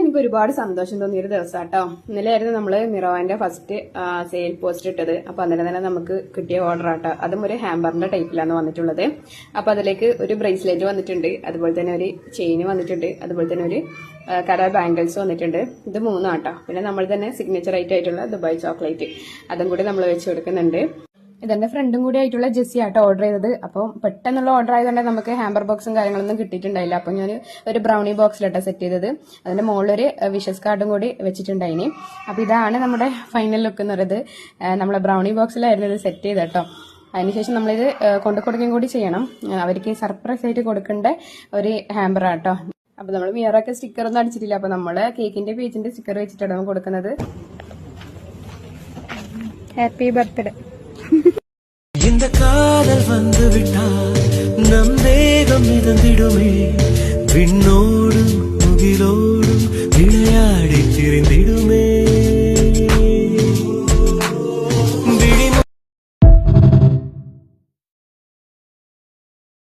എനിക്ക് ഒരുപാട് സന്തോഷം തോന്നിയ ഒരു ദിവസം കേട്ടോ. ഇന്നലെയായിരുന്നു നമ്മള് മിറോവാന്റെ ഫസ്റ്റ് സെയിൽ പോസ്റ്റ് ഇട്ടത്. അപ്പൊ അന്നേരം തന്നെ നമുക്ക് കിട്ടിയ ഓർഡർ ആട്ടോ. അതും ഒരു ഹാമ്പറിന്റെ ടൈപ്പിലാണ് വന്നിട്ടുള്ളത്. അപ്പൊ അതിലേക്ക് ഒരു ബ്രേസ്ലെറ്റ് വന്നിട്ടുണ്ട്, അതുപോലെ തന്നെ ഒരു ചെയിൻ വന്നിട്ടുണ്ട്, അതുപോലെ തന്നെ ഒരു കര ബാംഗിൾസ് വന്നിട്ടുണ്ട്. ഇത് 3 ആട്ടോ. പിന്നെ നമ്മൾ തന്നെ സിഗ്നേച്ചർ ആയിട്ടുള്ള ദുബായ് ചോക്ലേറ്റ് അതും കൂടി നമ്മൾ വെച്ച് കൊടുക്കുന്നുണ്ട്. ഇതെന്റെ ഫ്രണ്ടും കൂടി ആയിട്ടുള്ള ജെസ്സി ആട്ടോ ഓർഡർ ചെയ്തത്. അപ്പോൾ പെട്ടെന്നുള്ള ഓർഡർ ആയതുകൊണ്ട് നമുക്ക് ഹാമ്പർ ബോക്സും കാര്യങ്ങളൊന്നും കിട്ടിയിട്ടുണ്ടായില്ല. അപ്പോൾ ഞാൻ ഒരു ബ്രൗണി ബോക്സിലാട്ടോ സെറ്റ് ചെയ്തത്. അതിന്റെ മുകളിലൊരു വിഷസ് കാർഡും കൂടി വെച്ചിട്ടുണ്ടായിനി. അപ്പോൾ ഇതാണ് നമ്മുടെ ഫൈനൽ ലുക്ക് എന്ന് പറയുന്നത്. നമ്മളെ ബ്രൗണി ബോക്സിലായിരുന്നു ഇത് സെറ്റ് ചെയ്ത് കേട്ടോ. അതിനുശേഷം നമ്മളിത് കൊണ്ടു കൊടുക്കുകയും കൂടി ചെയ്യണം. അവർക്ക് സർപ്രൈസ് ആയിട്ട് കൊടുക്കേണ്ട ഒരു ഹാമ്പർ ആട്ടോ. അപ്പൊ നമ്മൾ മിയറൊക്കെ സ്റ്റിക്കർ ഒന്നും അടിച്ചിട്ടില്ല. അപ്പൊ നമ്മള് കേക്കിന്റെ പേജിന്റെ സ്റ്റിക്കർ വെച്ചിട്ടാണ് കൊടുക്കുന്നത്. Happy birthday. இந்த காதல் வந்து விட்டால் நம் வேகம் மிதந்திடுமே, விண்ணோடும் முகிலோடும் விளையாடி திரிந்திடும்.